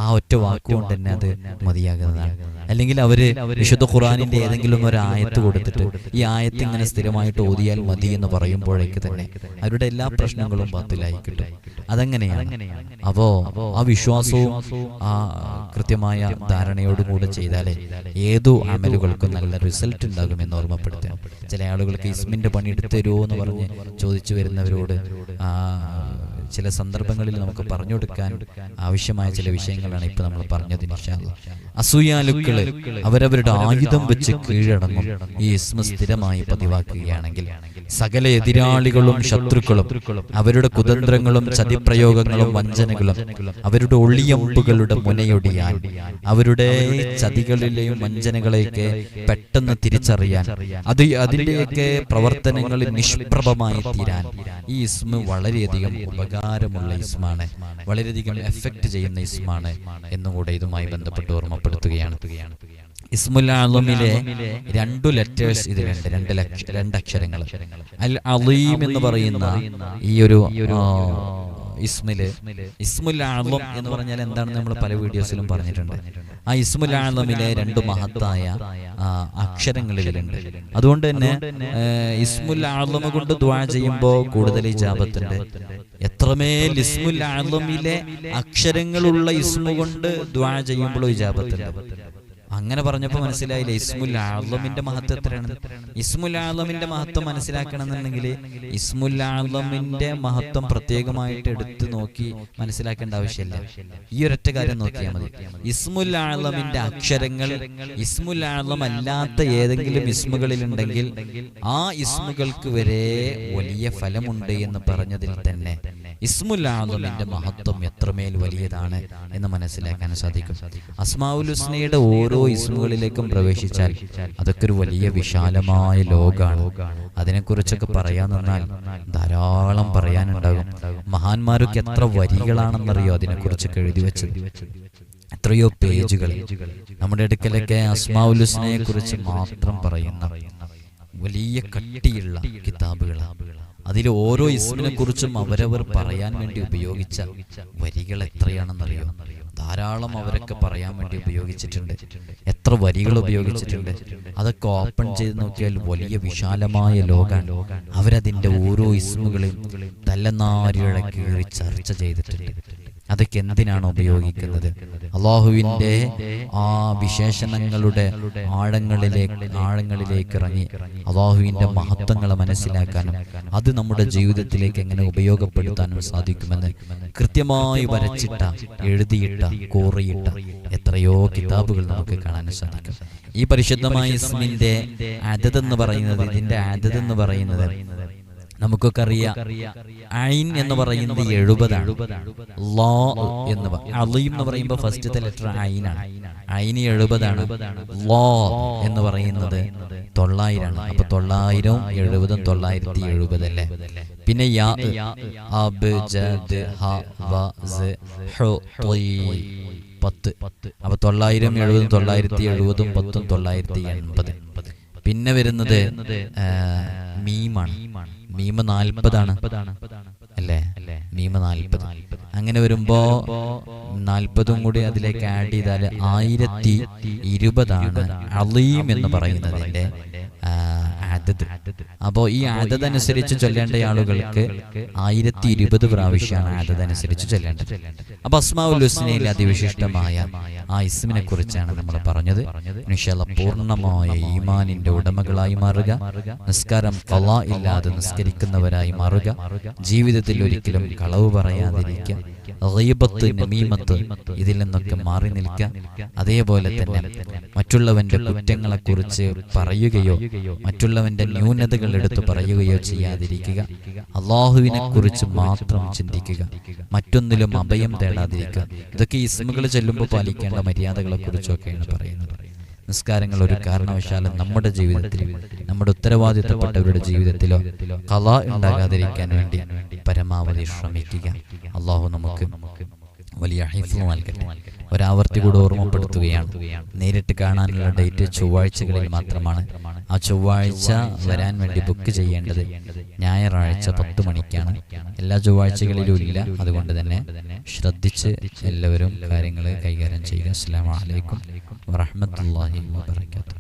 ആ ഒറ്റ വാക്കുകൊണ്ട് തന്നെ അത് മതിയാകുന്നതാണ്. അല്ലെങ്കിൽ അവര് വിശുദ്ധ ഖുർആനിന്റെ ഏതെങ്കിലും ഒരു ആയത്ത് കൊടുത്തിട്ട് ഈ ആയത്ത് ഇങ്ങനെ സ്ഥിരമായിട്ട് ഓതിയാൽ മതി എന്ന് പറയുമ്പോഴേക്ക് തന്നെ അവരുടെ എല്ലാ പ്രശ്നങ്ങളും ബാത്തിലായി കിട്ടും. അതെങ്ങനെയാണ്? അപ്പോ ആ വിശ്വാസവും ആ കൃത്യമായ ധാരണയോടുകൂടെ ചെയ്താലേ ഏതു അമലുകൾക്കും നല്ല റിസൾട്ട് ഉണ്ടാകുമെന്ന് ഓർമ്മപ്പെടുത്തുക. ചില ആളുകൾക്ക് ഇസ്മിന്റെ പണി എടുത്തു തരുമോ എന്ന് പറഞ്ഞ് ചോദിച്ചു വരുന്നവരോട് ചില സന്ദർഭങ്ങളിൽ നമുക്ക് പറഞ്ഞു കൊടുക്കാൻ ആവശ്യമായ ചില വിഷയങ്ങളാണ് ഇപ്പൊ നമ്മൾ പറഞ്ഞത്. ഇൻഷാ അല്ലാഹ് അസൂയാലുക്കള് അവരവരുടെ ആയുധം വെച്ച് കീഴടങ്ങും ഈ ഇസ്മ സ്ഥിരമായി പതിവാക്കുകയാണെങ്കിൽ സകല എതിരാളികളും ശത്രുക്കളും അവരുടെ കുതന്ത്രങ്ങളും ചതിപ്രയോഗങ്ങളും വഞ്ചനകളും അവരുടെ ഒളിയമ്പുകളുടെ മുനയൊടിയാൻ അവരുടെ ചതികളിലെയും വഞ്ചനകളെയൊക്കെ പെട്ടെന്ന് തിരിച്ചറിയാൻ അതിന്റെയൊക്കെ പ്രവർത്തനങ്ങൾ നിഷ്പ്രഭമായി തീരാൻ ഈ ഇസ്മ വളരെയധികം ഉപകാരമുള്ള ഇസ്മാണ്, വളരെയധികം എഫക്ട് ചെയ്യുന്ന ഇസ്മാണ് എന്നുകൂടെ ഇതുമായി ബന്ധപ്പെട്ട് ഓർമ്മപ്പെടുത്തുകയാണ്. ഇസ്മുൽ അഅ്ലമിലെ 2 ലെറ്റേഴ്സ് ഇതിലുണ്ട്, 2 അക്ഷരങ്ങൾ. അൽ അലീം എന്ന് പറയുന്ന ഈ ഒരു ഇസ്മുൽ അഅ്ലം എന്ന് പറഞ്ഞാൽ എന്താണെന്ന് നമ്മൾ പല വീഡിയോസിലും പറഞ്ഞിട്ടുണ്ട്. ആ ഇസ്മുൽ അഅ്ലമിലെ 2 മഹത്തായ അക്ഷരങ്ങൾ ഇതിലുണ്ട്. അതുകൊണ്ട് തന്നെ ഇസ്മുൽ അഅ്ലം കൊണ്ട് ദുആ ചെയ്യുമ്പോൾ കൂടുതൽ ഇജാബത്തുണ്ട്. എത്രമേൽ ഇസ്മുൽ അഅ്ലമിലെ അക്ഷരങ്ങളുള്ള ഇസ്മു കൊണ്ട് ദുആ ചെയ്യുമ്പോഴും ഇജാബത്തുണ്ട്. അങ്ങനെ പറഞ്ഞപ്പോൾ മനസ്സിലായില്ലേ ഇസ്മുൽ അഅ്ലമിന്റെ മഹത്വം എത്രയാണ്? ഇസ്മുൽ അഅ്ലമിന്റെ മഹത്വം മനസ്സിലാക്കണമെന്നുണ്ടെങ്കിൽ ഇസ്മുൽ അഅ്ലമിന്റെ മഹത്വം പ്രത്യേകമായിട്ട് എടുത്തു നോക്കി മനസ്സിലാക്കേണ്ട ആവശ്യമില്ല. ഈ ഒരൊറ്റ കാര്യം നോക്കിയാൽ മതി. ഇസ്മുൽ അഅ്ലമിന്റെ അക്ഷരങ്ങൾ ഇസ്മുൽ അഅ്ലം അല്ലാത്ത ഏതെങ്കിലും ഇസ്മുകളിൽ ഉണ്ടെങ്കിൽ ആ ഇസ്മുകൾക്ക് വരെ വലിയ ഫലമുണ്ട് എന്ന് പറഞ്ഞതിൽ തന്നെ ഇസ്മുൽ അഅ്ലമിന്റെ മഹത്വം എത്രമേൽ വലിയതാണ് എന്ന് മനസ്സിലാക്കാൻ സാധിക്കും. അസ്മാഉൽ ഹുസ്നയുടെ ഓരോ ഇസ്മുകളിലേക്കും പ്രവേശിച്ചാൽ അതൊക്കെ ഒരു വലിയ വിശാലമായ ലോകമാണ്. അതിനെക്കുറിച്ചൊക്കെ പറയാൻ നിന്നാൽ ധാരാളം പറയാനുണ്ടാകും. മഹാന്മാരൊക്കെ എത്ര വരികളാണെന്നറിയോ അതിനെക്കുറിച്ചൊക്കെ എഴുതി വെച്ചത്, എത്രയോ പേജുകൾ. നമ്മുടെ അടുക്കലൊക്കെ അസ്മാഉൽ ഹുസ്നയെ കുറിച്ച് മാത്രം പറയുന്ന വലിയ കട്ടിയുള്ള കിതാബുകളാണ്. അതിൽ ഓരോ ഇസ്മിനെ കുറിച്ചും അവരവർ പറയാൻ വേണ്ടി ഉപയോഗിച്ച വരികൾ എത്രയാണെന്നറിയോ? ധാരാളം അവരൊക്കെ പറയാൻ വേണ്ടി ഉപയോഗിച്ചിട്ടുണ്ട്. എത്ര വരികൾ ഉപയോഗിച്ചിട്ടുണ്ട് അതൊക്കെ ഓപ്പൺ ചെയ്ത് നോക്കിയാൽ വലിയ വിശാലമായ ലോകമാണ്. അവരതിൻ്റെ ഓരോ ഇസ്മുകളെയും തലനാരിഴ കീറി ചർച്ച ചെയ്തിട്ടുണ്ട്. അതൊക്കെ എന്തിനാണ് ഉപയോഗിക്കുന്നത്? അള്ളാഹുവിൻ്റെ ആ വിശേഷണങ്ങളുടെ ആഴങ്ങളിലേക്ക് ഇറങ്ങി അള്ളാഹുവിൻ്റെ മഹത്വങ്ങളെ മനസ്സിലാക്കാനും അത് നമ്മുടെ ജീവിതത്തിലേക്ക് എങ്ങനെ ഉപയോഗപ്പെടുത്താനും സാധിക്കുമെന്ന് കൃത്യമായി വരച്ചിട്ട, എഴുതിയിട്ട, കോറിയിട്ട എത്രയോ കിതാബുകൾ നമുക്ക് കാണാൻ സാധിക്കും. ഈ പരിശുദ്ധമായ ഇസ്മിന്റെ അദദ് എന്ന് പറയുന്നത്, ഇതിന്റെ അദദ് എന്ന് പറയുന്നത് നമുക്കൊക്കെ അറിയാം. ഐൻ എന്ന് പറയുന്നത് 70ആണ്. ലാ എന്ന് അലീം എന്ന് പറയുമ്പോൾ ഫസ്റ്റത്തെ ലെറ്റർ ഐനാണ്. ഐന് 70ആണ്. ലാ എന്ന് പറയുന്നത് 900 ആണ്. അപ്പൊ 900 70 970 അല്ലേ? പിന്നെ യാ അബ് ജദ് ഹ വ സ ഹു ത്വീ 10. അപ്പൊ 900 70 970 10 980. പിന്നെ വരുന്നത് മീമാണ്. മീമ് 40 അല്ലേ? മീമ് 40. അങ്ങനെ വരുമ്പോ 40 കൂടി അതിലേക്ക് ആഡ് ചെയ്താൽ 1020 അലീം എന്ന് പറയുന്നതിന്റെ അദദ്. അപ്പോ ഈ അദദ് അനുസരിച്ച് ചൊല്ലേണ്ട ആളുകൾക്ക് 1020 പ്രാവശ്യമാണ് അദദ് അനുസരിച്ച് ചൊല്ലേണ്ടത്. അപ്പൊ അസ്മാഉൽ ഹുസ്നയിൽ അതിവിശിഷ്ടമായ ആ ഇസ്മിനെ കുറിച്ചാണ് നമ്മൾ പറഞ്ഞത്. ഇൻഷാ അല്ലാഹ് പൂർണ്ണമായ ഈമാനിന്റെ ഉടമകളായി മാറുക, നിസ്കാരം ഖളാ ഇല്ലാതെ നിസ്കരിക്കുന്നവരായി മാറുക, ജീവിതത്തിൽ ഒരിക്കലും കളവ് പറയാതിരിക്കുക, ഗീബത്ത് നമീമത്ത് ഇതിൽ നിന്നൊക്കെ മാറി നിൽക്കുക. അതേപോലെ തന്നെ മറ്റുള്ളവന്റെ കുറ്റങ്ങളെക്കുറിച്ച് പറയുകയോ മറ്റുള്ളവന്റെ ന്യൂനതകൾ എടുത്തു പറയുകയോ ചെയ്യാതിരിക്കുക. അള്ളാഹുവിനെ കുറിച്ച് മാത്രം ചിന്തിക്കുക, മറ്റൊന്നിലും അഭയം തേടാതിരിക്കുക. ഇതൊക്കെ ഇസ്മുകൾ ചൊല്ലുമ്പോൾ പാലിക്കേണ്ട മര്യാദകളെ കുറിച്ചൊക്കെയാണ് പറയുന്നത്. നിസ്കാരങ്ങൾ ഒരു കാരണവശാലും നമ്മുടെ ജീവിതത്തിൽ, നമ്മുടെ ഉത്തരവാദിത്തപ്പെട്ടവരുടെ ജീവിതത്തിലോ ഖളാ ഉണ്ടാകാതിരിക്കാൻ വേണ്ടി പരമാവധി ശ്രമിക്കുക. അള്ളാഹു നമുക്ക് വലിയ ഹിഫ്ള് നൽകട്ടെ. ഒരാവർത്തി കൂടെ ഓർമ്മപ്പെടുത്തുകയാണ്. നേരിട്ട് കാണാനുള്ള ഡേറ്റ് ചൊവ്വാഴ്ചകളിൽ മാത്രമാണ്. ആ ചൊവ്വാഴ്ച വരാൻ വേണ്ടി ബുക്ക് ചെയ്യേണ്ടത് ഞായറാഴ്ച 10 മണിക്കാണ്. എല്ലാ ചൊവ്വാഴ്ചകളിലും ഇല്ല. അതുകൊണ്ട് തന്നെ ശ്രദ്ധിച്ച് എല്ലാവരും കാര്യങ്ങൾ കൈകാര്യം ചെയ്യുക. അസ്സലാമു അലൈക്കും വറഹ്മത്തുള്ളാഹി വബറകാതുഹു.